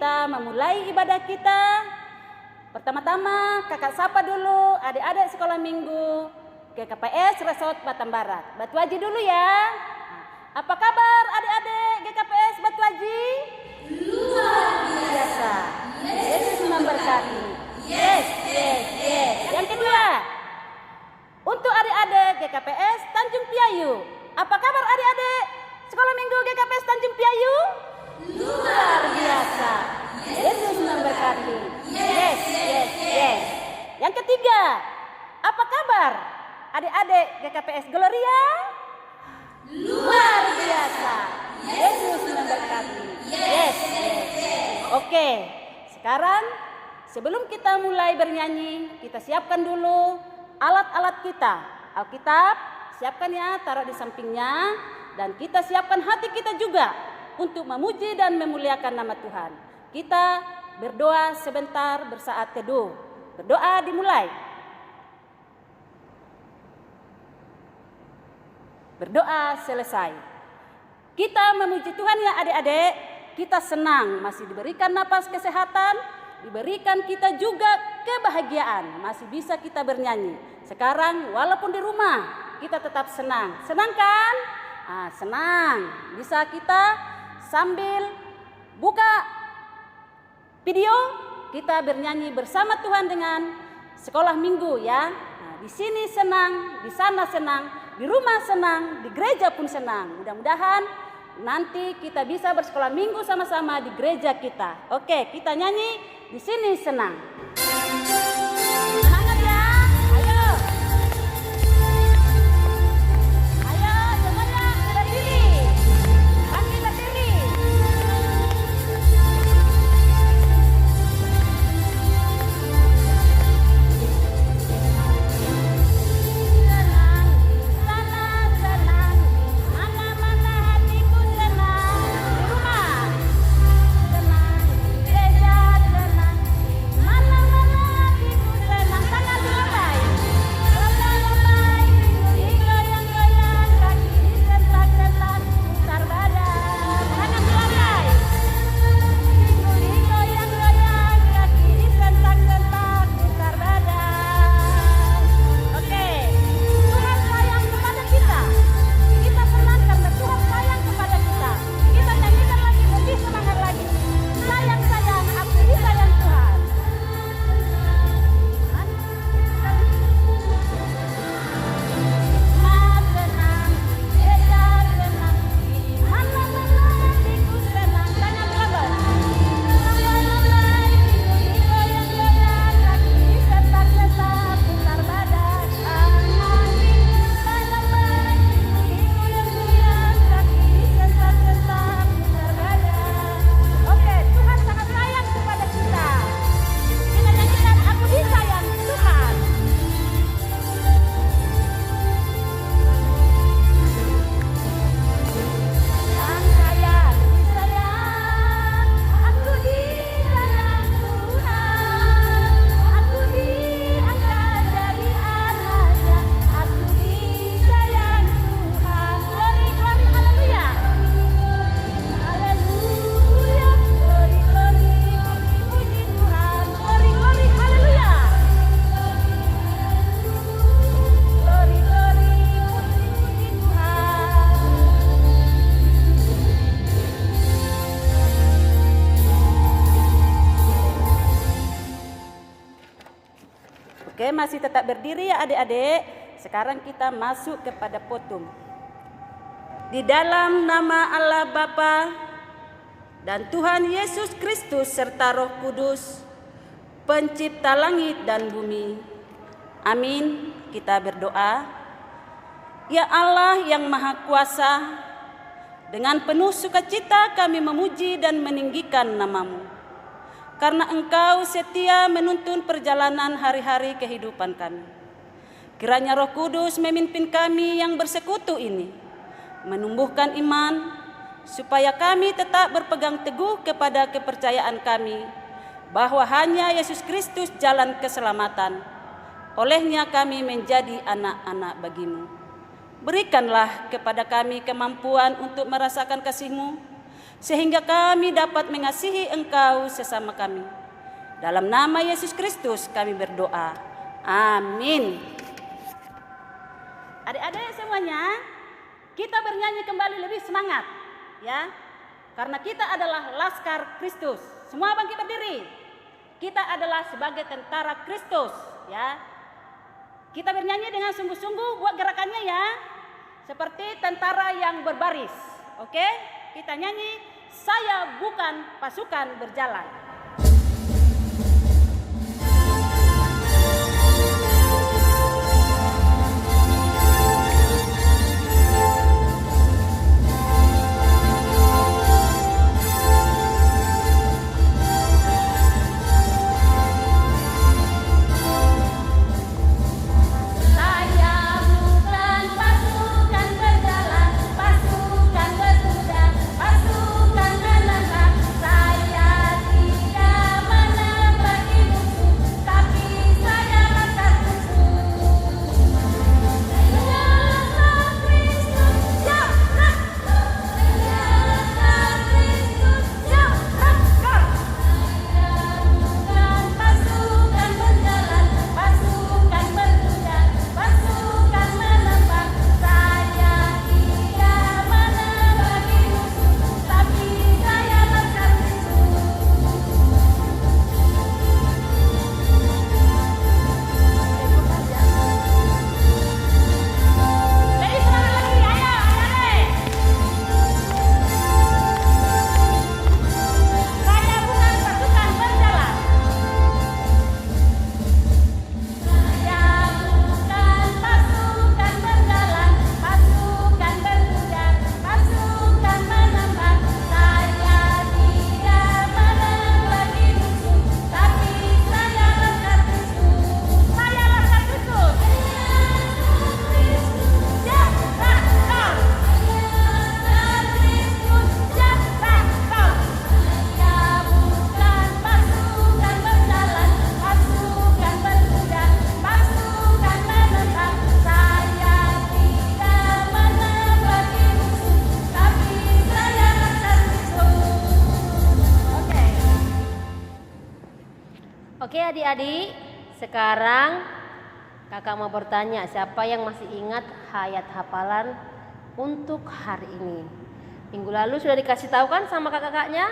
kita memulai ibadah kita. Pertama-tama kakak sapa dulu adik-adik sekolah minggu GKPS Resort Batam Barat. Batu Haji dulu ya. Apa kabar adik-adik GKPS Batu Haji? Luar Biasa. Yesus memberkati. Yes. Yang kedua, untuk adik-adik GKPS Tanjung Piayu. Apa kabar adik-adik sekolah minggu GKPS Tanjung Piayu? Luar Biasa. Yesus memberkati. Yes. Yang ketiga, apa kabar adik-adik GKPS Gloria? Luar Biasa. Yesus memberkati. Yes. Oke, sekarang sebelum kita mulai bernyanyi, kita siapkan dulu alat-alat kita. Alkitab, siapkan ya, taruh di sampingnya. Dan kita siapkan hati kita juga untuk memuji dan memuliakan nama Tuhan. Kita berdoa sebentar bersaat teduh. Berdoa dimulai. Berdoa selesai. Kita memuji Tuhan ya adik-adik. Kita senang masih diberikan napas kesehatan, diberikan kita juga kebahagiaan, masih bisa kita bernyanyi. Sekarang walaupun di rumah kita tetap senang. Senang kan? Senang. Bisa kita sambil buka video kita bernyanyi bersama Tuhan dengan sekolah minggu ya. Di sini senang, di sana senang, di rumah senang, di gereja pun senang. Mudah-mudahan nanti kita bisa bersekolah minggu sama-sama di gereja kita. Oke, kita nyanyi di sini senang. Semangat ya, ayo. Ayo semuanya berdiri. Bangkit berdiri. Senang, mana-mana hatiku senang. Di rumah senang, di gereja senang, mana-mana hatiku senang. Tangan dilepai, lepai, digoyang-goyang, kaki disentak-sentak, putar badan. Tangan dilepai, digoyang-goyang, kaki disentak-sentak, putar badan. Oke, Tuhan sayang kepada kita. Kita senang karena Tuhan sayang kepada kita. Kita nyanyikan lagi, lebih semangat lagi. Sayang, aku disayang Tuhan. Mas senang, gereja senang, mana-mana hatiku senang. Tangan dilambas. Lepai, digoyang-goyang, kaki disentak-sentak, putar badan. Tangan dilepai, digoyang-goyang, kaki disentak-sentak, putar badan. Oke, Tuhan sangat sayang kepada kita. Kita nyanyikan aku disayang Tuhan. Sayang, disayang, aku disayang Tuhan. Aku diangkat dari anaknya, aku disayang Tuhan. Glory, haleluya. Haleluya, glory, puji Tuhan. Glory, haleluya. Glory, puji Tuhan. Oke, masih tetap berdiri ya adik-adik. Sekarang kita masuk kepada potum. Di dalam nama Allah Bapa dan Tuhan Yesus Kristus serta Roh Kudus, pencipta langit dan bumi. Amin. Kita berdoa. Ya Allah yang Maha Kuasa, dengan penuh sukacita kami memuji dan meninggikan nama-Mu. Karena Engkau setia menuntun perjalanan hari-hari kehidupan kami. Kiranya Roh Kudus memimpin kami yang bersekutu ini, menumbuhkan iman, supaya kami tetap berpegang teguh kepada kepercayaan kami, bahwa hanya Yesus Kristus jalan keselamatan. Olehnya kami menjadi anak-anak Bagi-Mu. Berikanlah kepada kami kemampuan untuk merasakan kasih-Mu, sehingga kami dapat mengasihi Engkau sesama kami. Dalam nama Yesus Kristus kami berdoa. Amin. Adik-adik semuanya, kita bernyanyi kembali lebih semangat, ya. Karena kita adalah laskar Kristus. Semua bangkit berdiri. Kita adalah sebagai tentara Kristus, ya. Kita bernyanyi dengan sungguh-sungguh, buat gerakannya ya. Seperti tentara yang berbaris. Oke? Kita nyanyi, saya bukan pasukan berjalan. Oke adik-adik, sekarang kakak mau bertanya, siapa yang masih ingat ayat hafalan untuk hari ini? Minggu lalu sudah dikasih tahu kan sama kakak-kakaknya?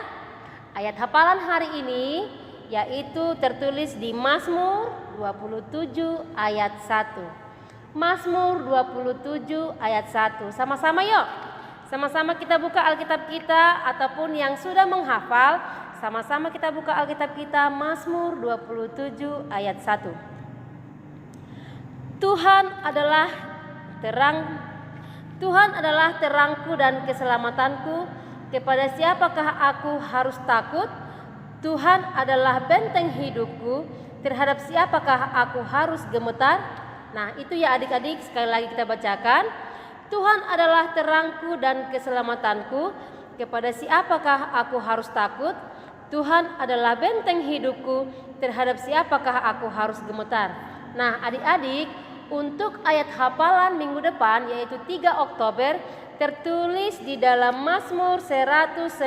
Ayat hafalan hari ini yaitu tertulis di Mazmur 27 ayat 1. Mazmur 27 ayat 1. Sama-sama yuk. Sama-sama kita buka Alkitab kita, ataupun yang sudah menghafal, sama-sama kita buka Alkitab kita, Mazmur 27 ayat 1. Tuhan adalah terangku dan keselamatanku, kepada siapakah aku harus takut? Tuhan adalah benteng hidupku, terhadap siapakah aku harus gemetar? Nah, itu ya adik-adik, sekali lagi kita bacakan. Tuhan adalah terangku dan keselamatanku, kepada siapakah aku harus takut? Tuhan adalah benteng hidupku, terhadap siapakah aku harus gemetar? Nah, adik-adik, untuk ayat hafalan minggu depan yaitu 3 Oktober tertulis di dalam Mazmur 119.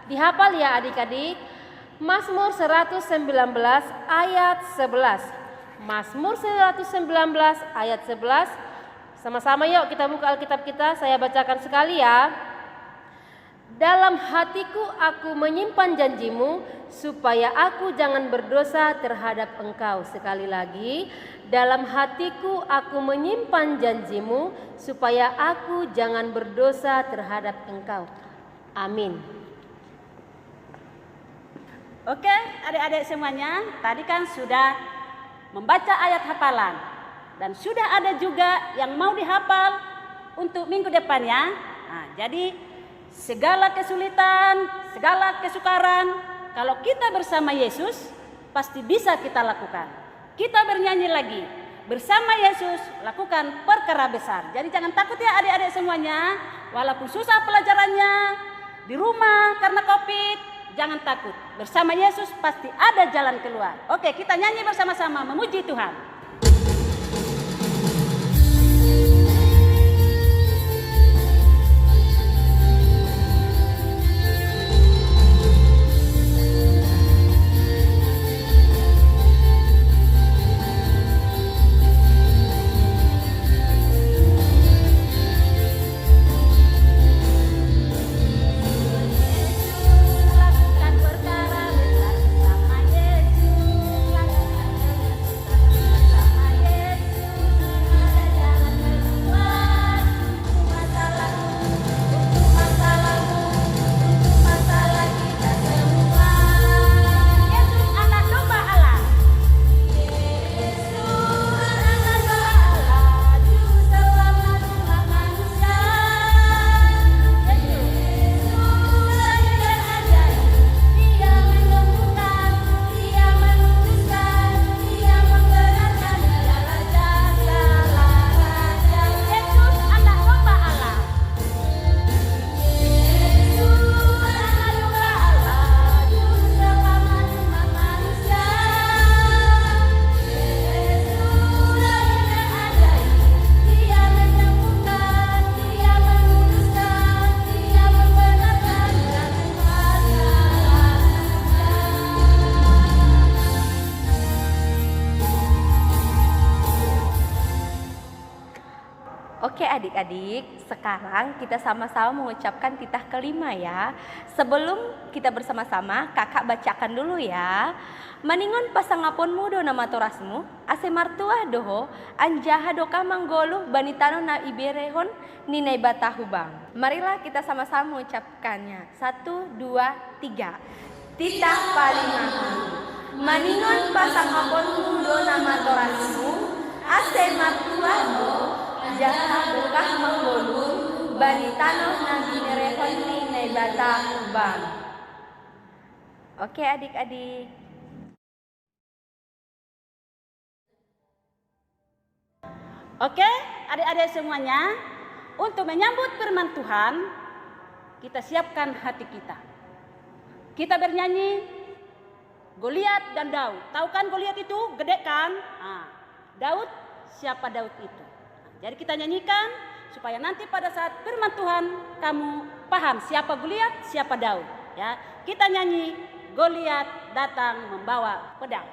Dihafal ya adik-adik. Mazmur 119 ayat 11. Mazmur 119 ayat 11. Sama-sama yuk kita buka Alkitab kita, saya bacakan sekali ya. Dalam hatiku aku menyimpan janjimu, supaya aku jangan berdosa terhadap engkau. Sekali lagi, dalam hatiku aku menyimpan janjimu, supaya aku jangan berdosa terhadap engkau. Amin. Oke, adik-adik semuanya, tadi kan sudah membaca ayat hafalan. Dan sudah ada juga yang mau dihafal untuk minggu depannya. Nah, jadi segala kesulitan, segala kesukaran, kalau kita bersama Yesus, pasti bisa kita lakukan. Kita bernyanyi lagi, bersama Yesus lakukan perkara besar. Jadi jangan takut ya adik-adik semuanya, walaupun susah pelajarannya, di rumah karena COVID, jangan takut. Bersama Yesus pasti ada jalan keluar. Oke, kita nyanyi bersama-sama memuji Tuhan. Oke adik-adik, sekarang kita sama-sama mengucapkan titah kelima ya. Sebelum kita bersama-sama, kakak bacakan dulu ya. Maningon pasangapon mudo nama torasmu, ase martua doho, anjaha doka manggoluh banitano na iberehon ninai batahubang. Marilah kita sama-sama mengucapkannya. 1, 2, 3. Titah palimahan. Maningon pasangapon mudo nama torasmu, ase martua doho, anjaha doka manggoluh banitano na iberehon ninai batahubang. Oke adik-adik. Oke, adik-adik semuanya, untuk menyambut firman Tuhan, kita siapkan hati kita. Kita bernyanyi Goliat dan Daud. Tahu kan Goliat itu gede kan? Daud, siapa Daud itu? Jadi kita nyanyikan supaya nanti pada saat firman Tuhan kamu paham siapa Goliat, siapa Daud. Ya, kita nyanyi Goliat datang membawa pedang.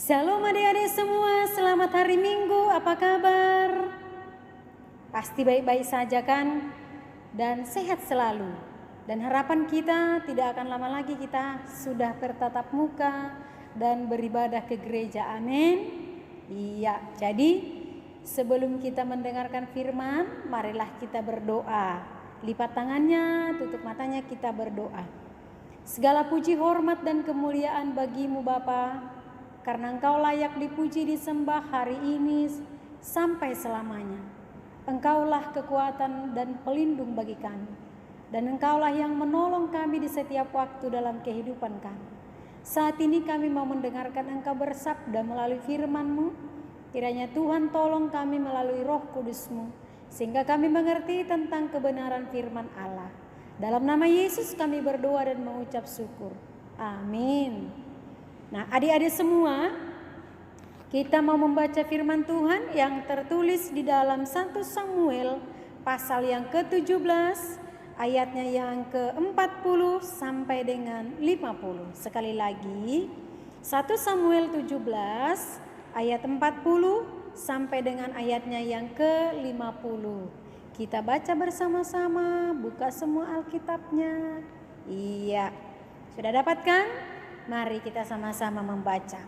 Shalom adik-adik semua, selamat hari Minggu, apa kabar? Pasti baik-baik saja kan? Dan sehat selalu. Dan harapan kita tidak akan lama lagi kita sudah bertatap muka dan beribadah ke gereja, amin. Iya, jadi sebelum kita mendengarkan firman, marilah kita berdoa. Lipat tangannya, tutup matanya, kita berdoa. Segala puji, hormat, dan kemuliaan bagimu Bapa, karena Engkau layak dipuji, disembah hari ini sampai selamanya. Engkaulah kekuatan dan pelindung bagi kami. Dan Engkaulah yang menolong kami di setiap waktu dalam kehidupan kami. Saat ini kami mau mendengarkan Engkau bersabda melalui firman-Mu. Kiranya Tuhan tolong kami melalui Roh Kudus-Mu, sehingga kami mengerti tentang kebenaran firman Allah. Dalam nama Yesus kami berdoa dan mengucap syukur. Amin. Nah, adik-adik semua, kita mau membaca firman Tuhan yang tertulis di dalam 1 Samuel pasal yang ke-17, ayatnya yang ke-40 sampai dengan 50. Sekali lagi, 1 Samuel 17 ayat 40 sampai dengan ayatnya yang ke-50. Kita baca bersama-sama, buka semua Alkitabnya. Iya, sudah dapatkan? Mari kita sama-sama membaca.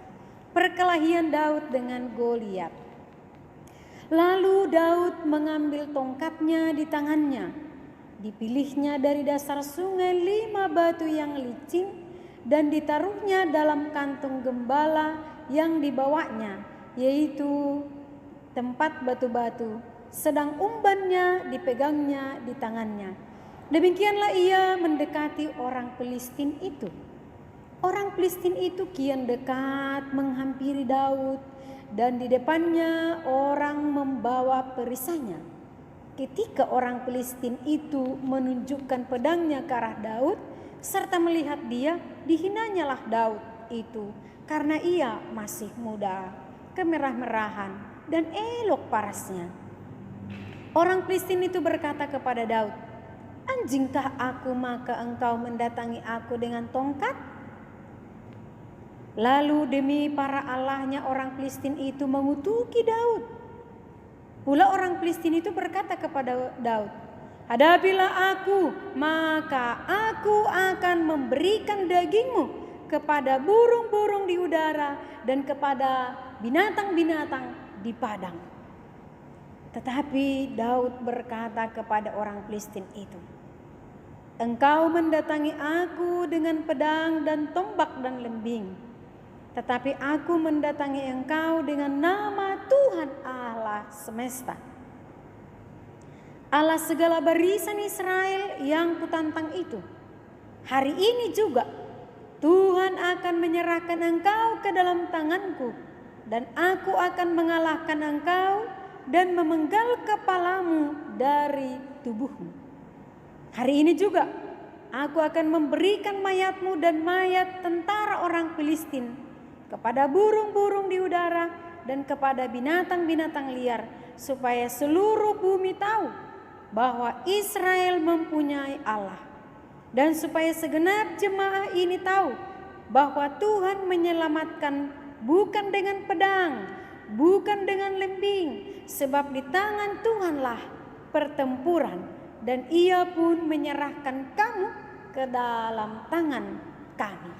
Perkelahian Daud dengan Goliat. Lalu Daud mengambil tongkatnya di tangannya. Dipilihnya dari dasar sungai 5 batu yang licin dan ditaruhnya dalam kantung gembala yang dibawanya, yaitu tempat batu-batu, sedang umbannya dipegangnya di tangannya. Demikianlah ia mendekati orang Filistin itu. Orang Filistin itu kian dekat menghampiri Daud, dan di depannya orang membawa perisainya. Ketika orang Filistin itu menunjukkan pedangnya ke arah Daud serta melihat dia, dihinanyalah Daud itu karena ia masih muda, kemerah-merahan dan elok parasnya. Orang Filistin itu berkata kepada Daud, "Anjingkah aku maka engkau mendatangi aku dengan tongkat?" Lalu demi para allahnya orang Filistin itu mengutuki Daud. Pula orang Filistin itu berkata kepada Daud, "Hadapilah aku, maka aku akan memberikan dagingmu kepada burung-burung di udara, dan kepada binatang-binatang di padang. Tetapi Daud berkata kepada orang Filistin itu, "Engkau mendatangi aku dengan pedang dan tombak dan lembing, tetapi aku mendatangi engkau dengan nama Tuhan Allah semesta, Allah segala barisan Israel yang kutantang itu. Hari ini juga Tuhan akan menyerahkan engkau ke dalam tanganku, dan aku akan mengalahkan engkau dan memenggal kepalamu dari tubuhmu. Hari ini juga aku akan memberikan mayatmu dan mayat tentara orang Filistin kepada burung-burung di udara dan kepada binatang-binatang liar, supaya seluruh bumi tahu bahwa Israel mempunyai Allah, dan supaya segenap jemaah ini tahu bahwa Tuhan menyelamatkan bukan dengan pedang, bukan dengan lembing, sebab di tangan Tuhanlah pertempuran, dan Ia pun menyerahkan kamu ke dalam tangan kami."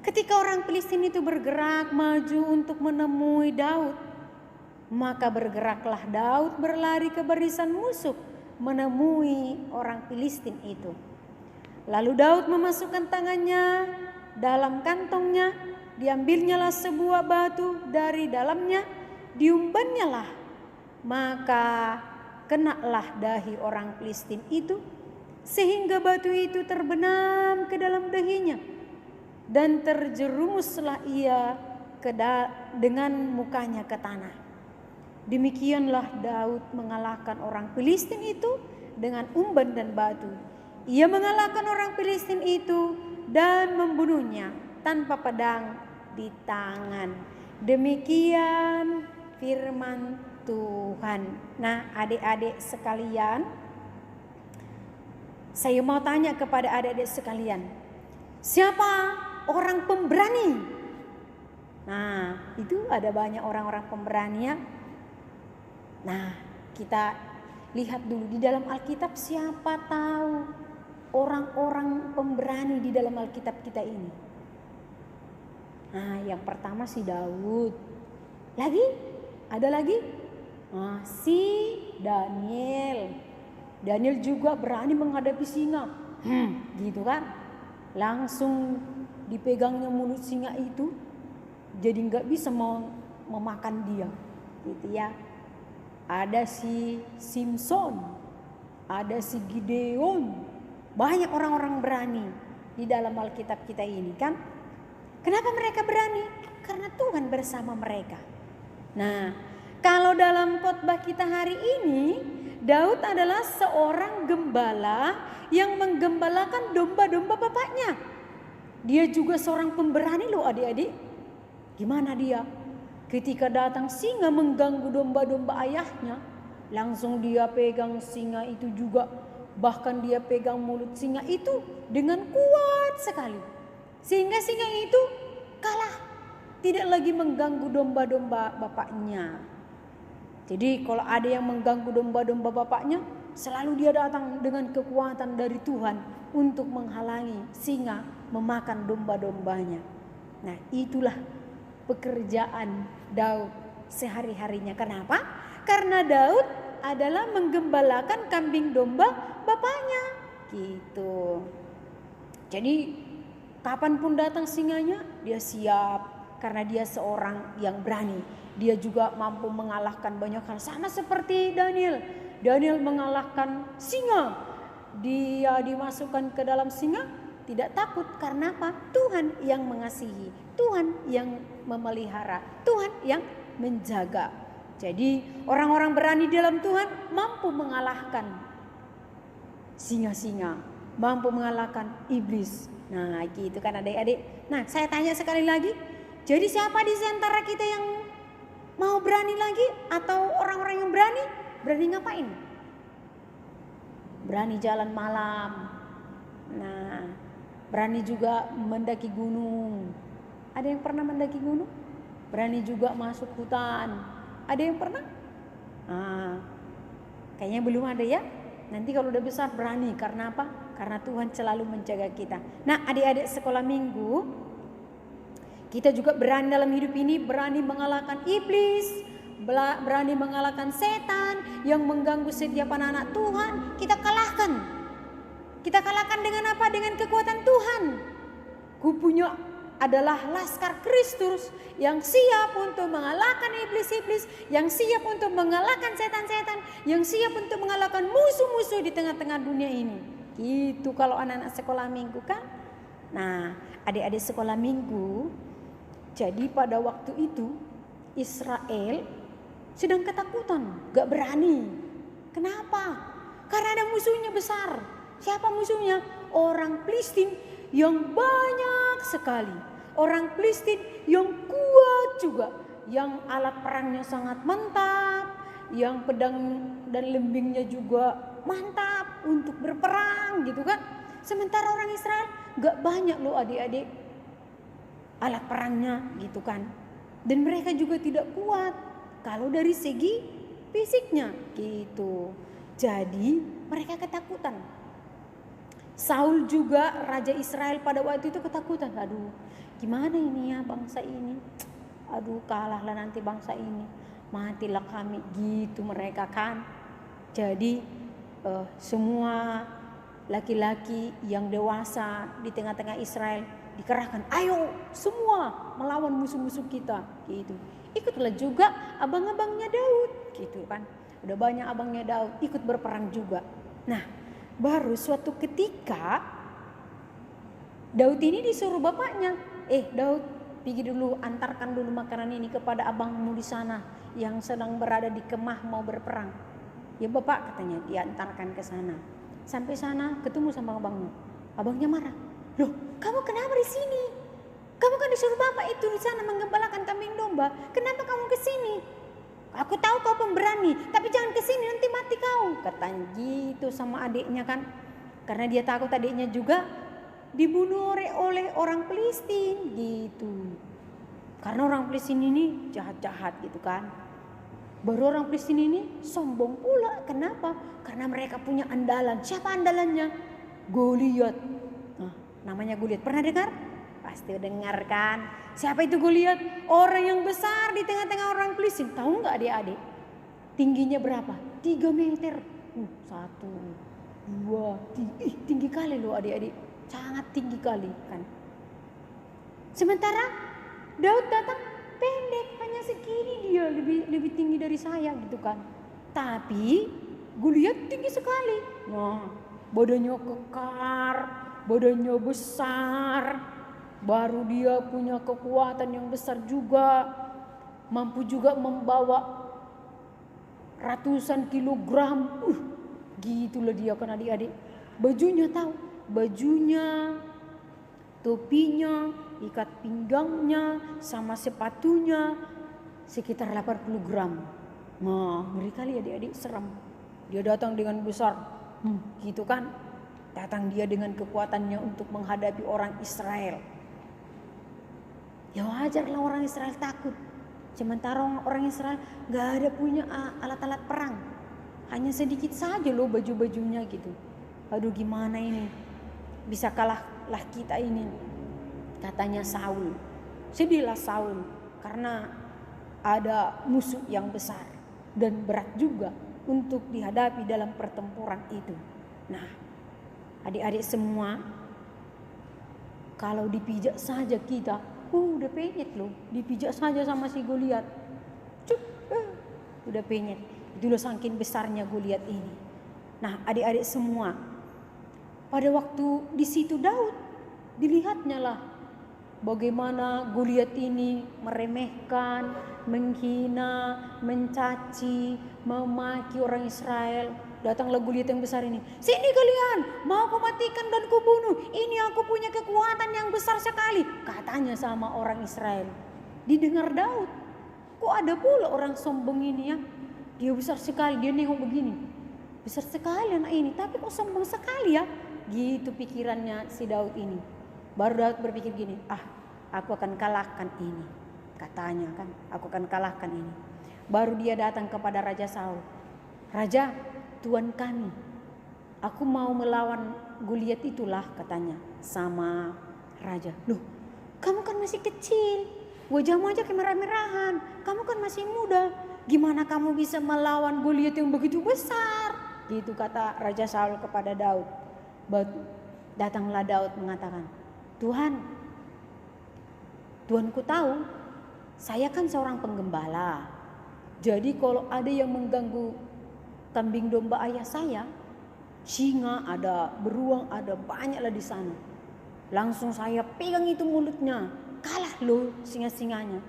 Ketika orang Filistin itu bergerak maju untuk menemui Daud, maka bergeraklah Daud berlari ke barisan musuh menemui orang Filistin itu. Lalu Daud memasukkan tangannya dalam kantongnya, diambilnyalah sebuah batu dari dalamnya, diumbannya, maka kenalah dahi orang Filistin itu, sehingga batu itu terbenam ke dalam dahinya, dan terjerumuslah ia dengan mukanya ke tanah. Demikianlah Daud mengalahkan orang Filistin itu dengan umban dan batu. Ia mengalahkan orang Filistin itu dan membunuhnya tanpa pedang di tangan. Demikian firman Tuhan. Nah, adik-adik sekalian, saya mau tanya kepada adik-adik sekalian, siapa orang pemberani? Nah, itu ada banyak orang-orang pemberani ya. Nah, kita lihat dulu di dalam Alkitab, siapa tahu orang-orang pemberani di dalam Alkitab kita ini. Nah, yang pertama si Daud. Lagi? Ada lagi? Nah, si Daniel. Daniel juga berani menghadapi singa. Gitu kan? Langsung dipegangnya mulut singa itu, jadi nggak bisa mau memakan dia. Gitu ya. Ada si Simpson, ada si Gideon, banyak orang-orang berani di dalam Alkitab kita ini kan. Kenapa mereka berani? Karena Tuhan bersama mereka. Nah, kalau dalam khotbah kita hari ini, Daud adalah seorang gembala yang menggembalakan domba-domba bapaknya. Dia juga seorang pemberani loh adik-adik. Gimana dia? Ketika datang singa mengganggu domba-domba ayahnya, langsung dia pegang singa itu juga. Bahkan dia pegang mulut singa itu dengan kuat sekali. Sehingga singa itu kalah. Tidak lagi mengganggu domba-domba bapaknya. Jadi kalau ada yang mengganggu domba-domba bapaknya, selalu dia datang dengan kekuatan dari Tuhan untuk menghalangi singa memakan domba-dombanya. Nah, itulah pekerjaan Daud sehari-harinya. Kenapa? Karena Daud adalah menggembalakan kambing domba bapaknya. Gitu. Jadi kapanpun datang singanya, dia siap. Karena dia seorang yang berani. Dia juga mampu mengalahkan banyak hal. Sama seperti Daniel. Daniel mengalahkan singa. Dia dimasukkan ke dalam singa, tidak takut. Karena apa? Tuhan yang mengasihi. Tuhan yang memelihara. Tuhan yang menjaga. Jadi orang-orang berani dalam Tuhan mampu mengalahkan singa-singa. Mampu mengalahkan iblis. Nah, gitu kan adik-adik. Nah, saya tanya sekali lagi. Jadi siapa di antara kita yang mau berani lagi? Atau orang-orang yang berani? Berani ngapain? Berani jalan malam. Nah, berani juga mendaki gunung. Ada yang pernah mendaki gunung? Berani juga masuk hutan. Ada yang pernah? Nah, kayaknya belum ada ya. Nanti kalau udah besar berani. Karena apa? karena Tuhan selalu menjaga kita. Nah, adik-adik sekolah minggu, kita juga berani dalam hidup ini, berani mengalahkan iblis, berani mengalahkan setan yang mengganggu setiap anak-anak Tuhan. Kita kalahkan. Kita kalahkan dengan apa? Dengan kekuatan Tuhan. Kupunya adalah laskar Kristus yang siap untuk mengalahkan iblis-iblis, yang siap untuk mengalahkan setan-setan, yang siap untuk mengalahkan musuh-musuh di tengah-tengah dunia ini. Itu kalau anak-anak sekolah minggu kan. Nah, adik-adik sekolah minggu, jadi pada waktu itu Israel sedang ketakutan, gak berani. Kenapa? Karena ada musuhnya besar. Siapa musuhnya? Orang Filistin yang banyak sekali. Orang Filistin yang kuat juga, yang alat perangnya sangat mantap, yang pedang dan lembingnya juga mantap untuk berperang gitu kan. Sementara orang Israel gak banyak loh adik-adik alat perangnya gitu kan. Dan mereka juga tidak kuat kalau dari segi fisiknya gitu. Jadi mereka ketakutan. Saul juga raja Israel pada waktu itu ketakutan. Aduh, gimana ini ya bangsa ini? Aduh, kalahlah nanti bangsa ini, matilah kami gitu mereka kan. Jadi semua laki-laki yang dewasa di tengah-tengah Israel dikerahkan, ayo semua melawan musuh-musuh kita gitu. Ikutlah juga abang-abangnya Daud gitu kan. Udah banyak abangnya Daud ikut berperang juga. Nah, baru suatu ketika Daud ini disuruh bapaknya, Daud, pergi dulu, antarkan dulu makanan ini kepada abangmu di sana yang sedang berada di kemah mau berperang. Ya bapak, katanya, diantarkan ke sana. Sampai sana ketemu sama abangmu. Abangnya marah. Loh, kamu kenapa di sini? Kamu kan disuruh bapak itu di sana menggembalakan kambing domba. Kenapa kamu ke sini? Aku tahu kau pemberani, tapi jangan ke sini nanti mati kau. Katanya gitu sama adiknya kan. Karena dia takut adiknya juga dibunuh oleh orang Filistin gitu. Karena orang Filistin ini jahat-jahat gitu kan. Baru orang Filistin ini sombong pula. Kenapa? Karena mereka punya andalan. Siapa andalannya? Goliat. Nah, namanya Goliat. Pernah dengar? Pasti dengar kan. Siapa itu Goliat? Orang yang besar di tengah-tengah orang Filistin. Tahu nggak adik-adik? Tingginya berapa? 3 meter. 1, 2, 3. Tinggi kali loh adik-adik. Sangat tinggi kali kan. Sementara Daud datang pendek, hanya segini dia, lebih tinggi dari saya gitu kan. Tapi Goliat tinggi sekali. Nah, badannya kekar, badannya besar. Baru dia punya kekuatan yang besar juga. Mampu juga membawa ratusan kilogram. Gitulah dia kan adik-adik. Bajunya tahu. Bajunya, topinya, ikat pinggangnya, sama sepatunya sekitar 80 gram. Nah, ngeri kali adik-adik, seram. Dia datang dengan besar. Gitu kan. Datang dia dengan kekuatannya untuk menghadapi orang Israel. Ya wajarlah orang Israel takut. Sementara orang Israel gak ada punya alat-alat perang. Hanya sedikit saja loh baju-bajunya gitu. Aduh gimana ini? Bisa kalahlah kita ini. Katanya Saul. Sedihlah Saul. Karena ada musuh yang besar. Dan berat juga untuk dihadapi dalam pertempuran itu. Nah, adik-adik semua, kalau dipijak saja kita, udah penyet loh, dipijak saja sama si Goliat. Udah penyet. Itulah saking besarnya Goliat ini. Nah, adik-adik semua, pada waktu di situ Daud, dilihatnya lah bagaimana Goliat ini meremehkan, menghina, mencaci, memaki orang Israel. Datanglah Goliat yang besar ini. Sini kalian, mau aku matikan dan kubunuh. Ini aku punya kekuatan yang besar sekali. Katanya sama orang Israel. Didengar Daud. Kok ada pula orang sombong ini ya. Dia besar sekali, dia nengok begini. Besar sekali anak ini, tapi kok sombong sekali ya. Gitu pikirannya si Daud ini. Baru Daud berpikir gini, aku akan kalahkan ini. Katanya kan, aku akan kalahkan ini. Baru dia datang kepada Raja Saul. Raja, Tuan kami, aku mau melawan Goliat itulah katanya sama raja, loh kamu kan masih kecil, wajahmu aja kemerah-merahan, kamu kan masih muda, gimana kamu bisa melawan Goliat yang begitu besar? Gitu kata Raja Saul kepada Daud. Datanglah Daud mengatakan, Tuanku tahu saya kan seorang penggembala. Jadi kalau ada yang mengganggu kambing domba ayah saya, singa ada, beruang ada, banyaklah di sana. Langsung saya pegang itu mulutnya, kalah loh singa-singanya.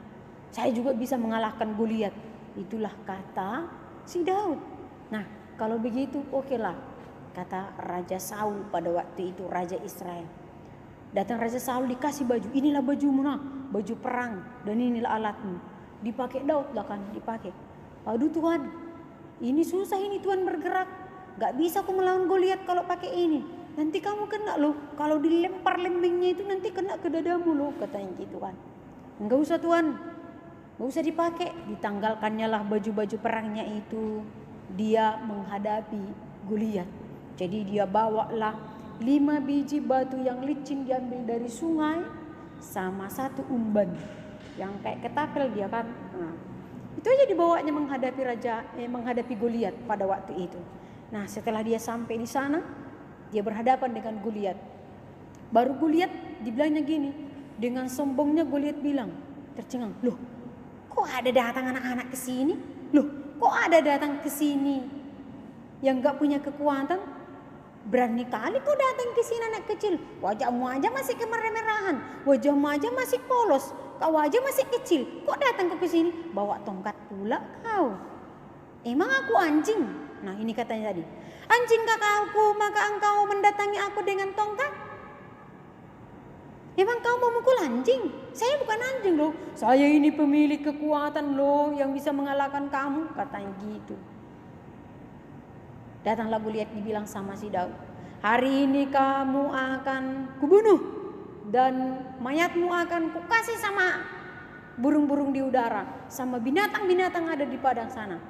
Saya juga bisa mengalahkan Goliat. Itulah kata si Daud. Nah, kalau begitu okelah, kata Raja Saul pada waktu itu, Raja Israel. Datang Raja Saul dikasih baju, inilah bajumu nah, baju perang, dan inilah alatmu. Dipakai Daud lah kan, dipakai. Aduh Tuhan, ini susah ini Tuhan bergerak, gak bisa aku melawan Goliat kalau pakai ini. Nanti kamu kena loh, kalau dilempar lembingnya itu nanti kena ke dadamu loh, katanya gitu kan. Enggak usah Tuhan, enggak usah dipakai. Ditanggalkannya lah baju-baju perangnya itu. Dia menghadapi Goliat. Jadi dia bawalah 5 biji batu yang licin diambil dari sungai sama 1 umban yang kayak ketapel dia kan. Nah, itu aja dibawanya menghadapi Goliat pada waktu itu. Nah, setelah dia sampai di sana, dia berhadapan dengan Goliat. Baru Goliat dibilangnya gini, dengan sombongnya Goliat bilang, tercengang, loh kok ada datang anak-anak ke sini? Loh kok ada datang ke sini yang gak punya kekuatan? Berani kali kau datang ke sini anak kecil. Wajahmu aja masih kemerah-merahan, wajahmu aja masih polos, kau aja masih kecil. Kok datang ke sini bawa tongkat pula kau? Emang aku anjing? Nah ini katanya tadi, anjing kakakku maka engkau mendatangi aku dengan tongkat? Emang kau mau mukul anjing? Saya bukan anjing loh, saya ini pemilik kekuatan loh yang bisa mengalahkan kamu, katanya gitu. Datanglah Goliat dibilang sama si Daud, hari ini kamu akan kubunuh dan mayatmu akan kukasih sama burung-burung di udara, sama binatang-binatang ada di padang sana,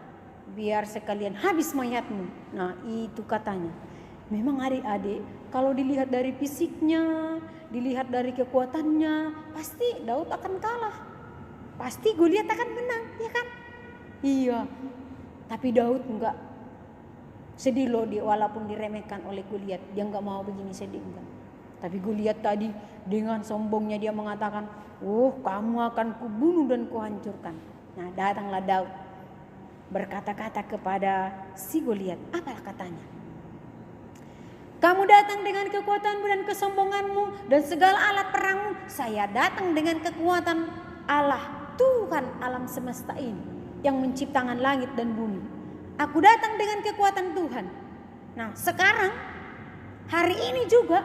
biar sekalian habis mayatmu. Nah itu katanya. Memang adik-adik, kalau dilihat dari fisiknya, dilihat dari kekuatannya, pasti Daud akan kalah, pasti Goliat akan menang, ya kan? Iya, tapi Daud enggak sedih loh dia, walaupun diremehkan oleh Goliat, dia enggak mau begini sedih enggak. Tapi Goliat tadi dengan sombongnya dia mengatakan, kamu akan kubunuh dan kuhancurkan. Nah datanglah Daud berkata-kata kepada si Goliat, apalah katanya? Kamu datang dengan kekuatanmu dan kesombonganmu dan segala alat perangmu. Saya datang dengan kekuatan Allah, Tuhan alam semesta ini yang menciptakan langit dan bumi. Aku datang dengan kekuatan Tuhan. Nah sekarang hari ini juga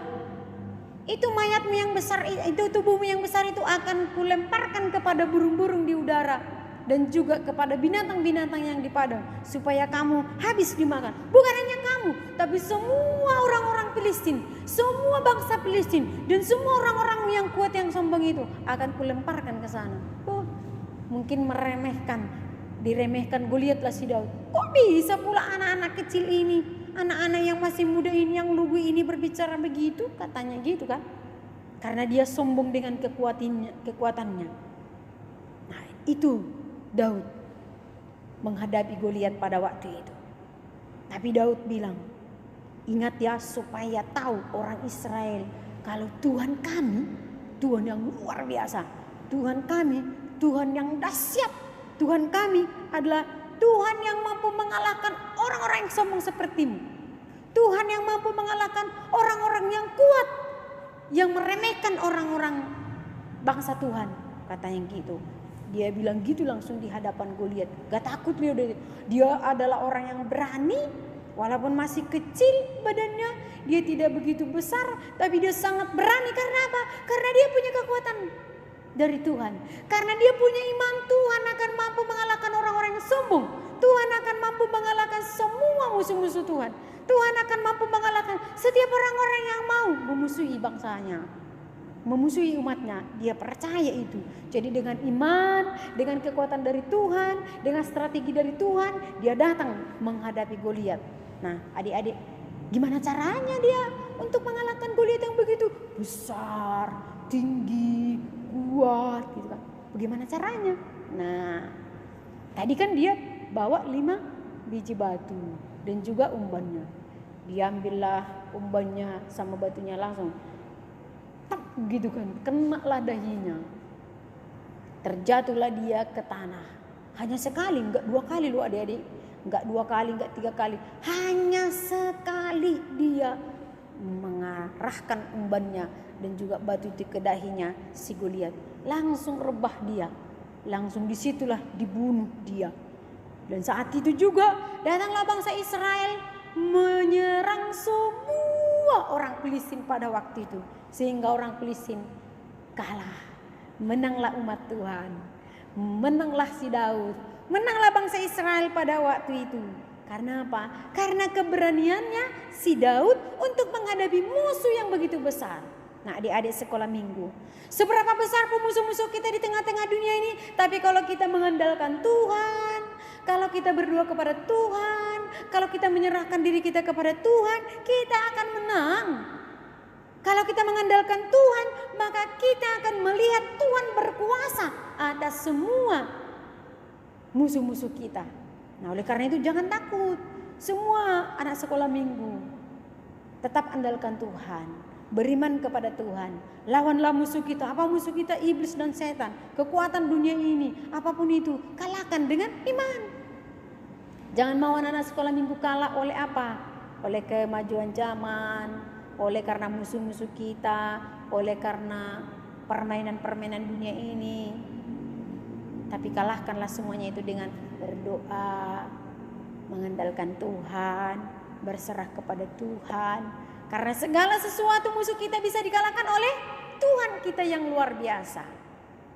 itu mayatmu yang besar, itu tubuhmu yang besar itu akan kulemparkan kepada burung-burung di udara dan juga kepada binatang-binatang yang di padang, supaya kamu habis dimakan. Bukan hanya kamu, tapi semua orang-orang Filistin, semua bangsa Filistin dan semua orang-orang yang kuat yang sombong itu akan kulemparkan ke sana. Mungkin diremehkan Goliat lah si Daud. Kok bisa pula anak-anak kecil ini, anak-anak yang masih muda ini, yang lugu ini berbicara begitu, katanya gitu kan? Karena dia sombong dengan kekuatannya. Nah itu Daud menghadapi Goliat pada waktu itu. Tapi Daud bilang, ingat ya, supaya tahu orang Israel kalau Tuhan kami, Tuhan yang luar biasa, Tuhan kami, Tuhan yang dahsyat, Tuhan kami adalah Tuhan yang mampu mengalahkan orang-orang yang sombong sepertimu. Tuhan yang mampu mengalahkan orang-orang yang kuat, yang meremehkan orang-orang bangsa Tuhan, katanya gitu. Dia bilang gitu langsung di hadapan Goliat. Gak takut dia adalah orang yang berani, walaupun masih kecil badannya, dia tidak begitu besar, tapi dia sangat berani. Karena apa? Karena dia punya kekuatan dari Tuhan. Karena dia punya iman, Tuhan akan mampu mengalahkan orang-orang yang sombong. Tuhan akan mampu mengalahkan semua musuh-musuh Tuhan. Tuhan akan mampu mengalahkan setiap orang-orang yang mau memusuhi bangsanya, memusuhi umatnya. Dia percaya itu. Jadi dengan iman, dengan kekuatan dari Tuhan, dengan strategi dari Tuhan, dia datang menghadapi Goliat. Nah adik-adik, gimana caranya dia untuk mengalahkan Goliat yang begitu besar, tinggi, kuat gitu kan. Bagaimana caranya? Nah, tadi kan dia bawa 5 biji batu dan juga umbannya. Diambillah umbannya sama batunya langsung. Tak gitu kan, kenalah dahinya. Terjatuhlah dia ke tanah. Hanya sekali, enggak 2 kali loh adik-adik. Enggak 2 kali, enggak 3 kali. Hanya sekali dia mengarahkan umbannya dan juga batu itu ke dahinya si Goliat. Langsung rebah dia. Langsung disitulah dibunuh dia. Dan saat itu juga datanglah bangsa Israel menyerang semua orang Filistin pada waktu itu. Sehingga orang Filistin kalah. Menanglah umat Tuhan. Menanglah si Daud. Menanglah bangsa Israel pada waktu itu. Karena apa? Karena keberaniannya si Daud untuk menghadapi musuh yang begitu besar. Nah, adik-adik sekolah minggu, seberapa besar pun musuh-musuh kita di tengah-tengah dunia ini, tapi kalau kita mengandalkan Tuhan, kalau kita berdoa kepada Tuhan, kalau kita menyerahkan diri kita kepada Tuhan, kita akan menang. Kalau kita mengandalkan Tuhan, maka kita akan melihat Tuhan berkuasa atas semua musuh-musuh kita. Nah, oleh karena itu jangan takut. Semua anak sekolah minggu, tetap andalkan Tuhan. Beriman kepada Tuhan. Lawanlah musuh kita. Apa musuh kita? Iblis dan setan. Kekuatan dunia ini. Apapun itu. Kalahkan dengan iman. Jangan mau anak-anak sekolah minggu kalah oleh apa? Oleh kemajuan zaman. Oleh karena musuh-musuh kita. Oleh karena permainan-permainan dunia ini. Tapi kalahkanlah semuanya itu dengan berdoa. Mengandalkan Tuhan. Berserah kepada Tuhan. Karena segala sesuatu musuh kita bisa dikalahkan oleh Tuhan kita yang luar biasa.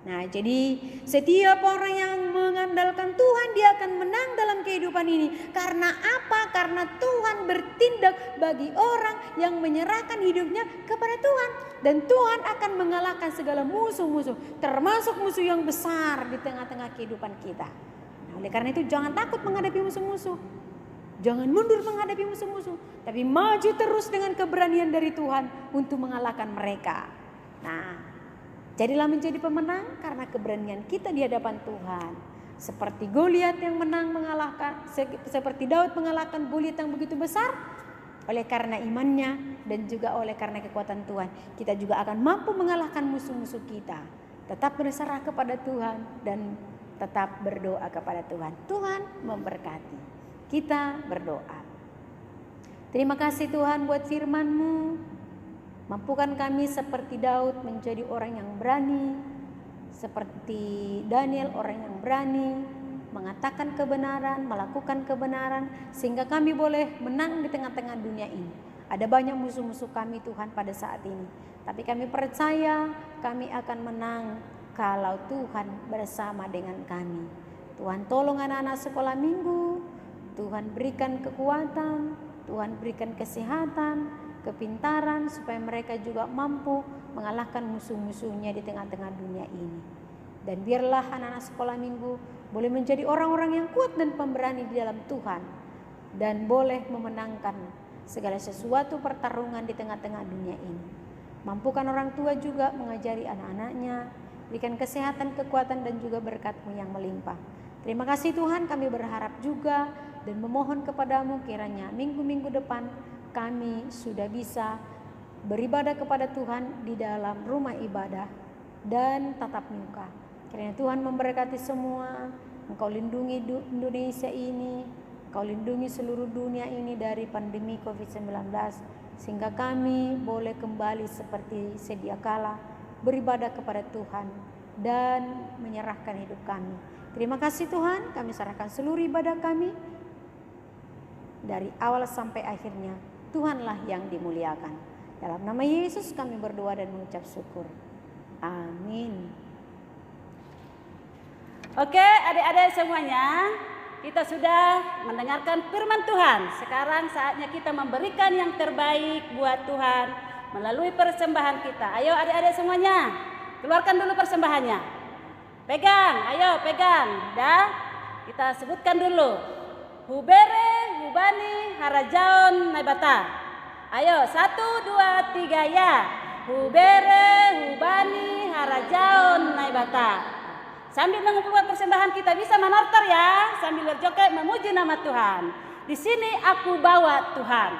Nah, jadi setiap orang yang mengandalkan Tuhan, dia akan menang dalam kehidupan ini. Karena apa? Karena Tuhan bertindak bagi orang yang menyerahkan hidupnya kepada Tuhan. Dan Tuhan akan mengalahkan segala musuh-musuh, termasuk musuh yang besar di tengah-tengah kehidupan kita. Nah, oleh karena itu jangan takut menghadapi musuh-musuh. Jangan mundur menghadapi musuh-musuh, tapi maju terus dengan keberanian dari Tuhan untuk mengalahkan mereka. Nah, jadilah menjadi pemenang karena keberanian kita di hadapan Tuhan. Seperti Goliat yang menang mengalahkan, seperti Daud mengalahkan Goliat yang begitu besar, oleh karena imannya dan juga oleh karena kekuatan Tuhan, kita juga akan mampu mengalahkan musuh-musuh kita. Tetap berserah kepada Tuhan dan tetap berdoa kepada Tuhan. Tuhan memberkati. Kita berdoa. Terima kasih Tuhan buat firman-Mu. Mampukan kami seperti Daud menjadi orang yang berani. Seperti Daniel orang yang berani. Mengatakan kebenaran, melakukan kebenaran. Sehingga kami boleh menang di tengah-tengah dunia ini. Ada banyak musuh-musuh kami Tuhan pada saat ini. Tapi kami percaya kami akan menang kalau Tuhan bersama dengan kami. Tuhan tolong anak-anak sekolah minggu. Tuhan berikan kekuatan, Tuhan berikan kesehatan, kepintaran supaya mereka juga mampu mengalahkan musuh-musuhnya di tengah-tengah dunia ini. Dan biarlah anak-anak sekolah minggu boleh menjadi orang-orang yang kuat dan pemberani di dalam Tuhan. Dan boleh memenangkan segala sesuatu pertarungan di tengah-tengah dunia ini. Mampukan orang tua juga mengajari anak-anaknya, berikan kesehatan, kekuatan dan juga berkat-Mu yang melimpah. Terima kasih Tuhan, kami berharap juga dan memohon kepadamu kiranya minggu-minggu depan kami sudah bisa beribadah kepada Tuhan di dalam rumah ibadah dan tatap muka. Kiranya Tuhan memberkati semua. Engkau lindungi Indonesia ini, Engkau lindungi seluruh dunia ini dari pandemi COVID-19 sehingga kami boleh kembali seperti sedia kala beribadah kepada Tuhan dan menyerahkan hidup kami. Terima kasih Tuhan, kami serahkan seluruh ibadah kami dari awal sampai akhirnya. Tuhanlah yang dimuliakan. Dalam nama Yesus kami berdoa dan mengucap syukur. Amin. Oke, adik-adik semuanya, kita sudah mendengarkan firman Tuhan. Sekarang saatnya kita memberikan yang terbaik buat Tuhan melalui persembahan kita. Ayo adik-adik semuanya, keluarkan dulu persembahannya. Pegang, ayo pegang. Dah, kita sebutkan dulu. Hubere, Hubani, Harajaon, Naibata. Ayo, 1, 2, 3 ya. Hubere, hubani, harajaon, naibata. Sambil mengumpulkan persembahan kita bisa menortor ya. Sambil berjoget memuji nama Tuhan. Di sini aku bawa Tuhan.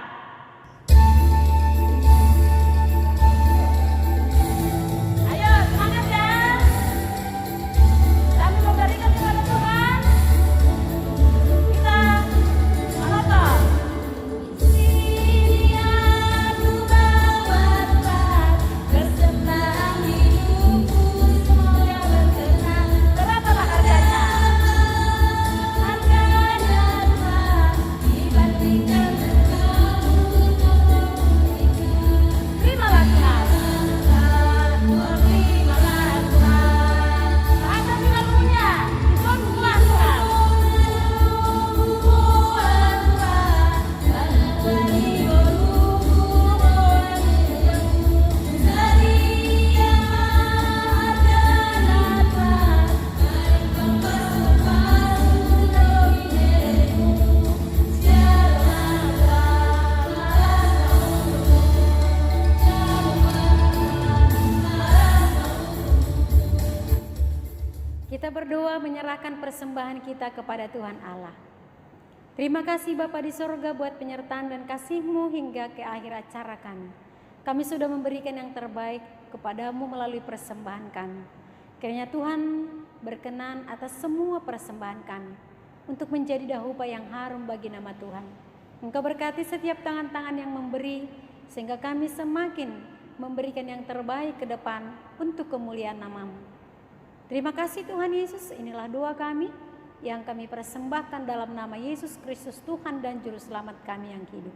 Ayo, semangat ya. Sambil memberikan kepada Tuhan. Kita menortor. Berapa harganya? Terimalah Tuhan. Ada di lagunya. Disebutlah Tuhan. Kita berdoa menyerahkan persembahan kita kepada Tuhan Allah. Terima kasih Bapa di sorga buat penyertaan dan kasih-Mu hingga ke akhir acara kami. Kami sudah memberikan yang terbaik kepadamu melalui persembahan kami. Kiranya Tuhan berkenan atas semua persembahan kami untuk menjadi dahupa yang harum bagi nama Tuhan. Engkau berkati setiap tangan-tangan yang memberi sehingga kami semakin memberikan yang terbaik ke depan untuk kemuliaan nama-Mu. Terima kasih Tuhan Yesus, inilah doa kami yang kami persembahkan dalam nama Yesus Kristus Tuhan dan Juru Selamat kami yang hidup.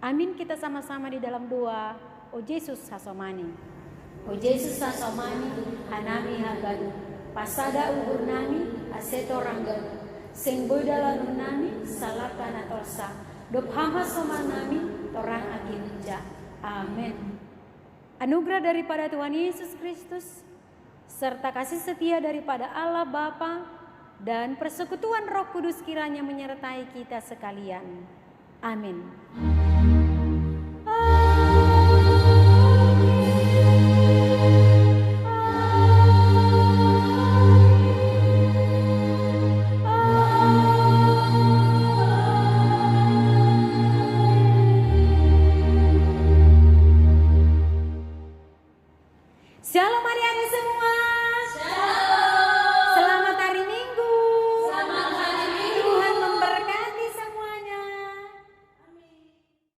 Amin, kita sama-sama di dalam doa. O Yesus Hasomani. O Yesus Hasomani, hanami hagadu, pasada uhur nami, aseto ranggadu, sengboda lalu nami, salakana torsa, dophama somanami, torang akinja. Amin. Anugerah daripada Tuhan Yesus Kristus, serta kasih setia daripada Allah Bapa dan persekutuan Roh Kudus kiranya menyertai kita sekalian. Amin.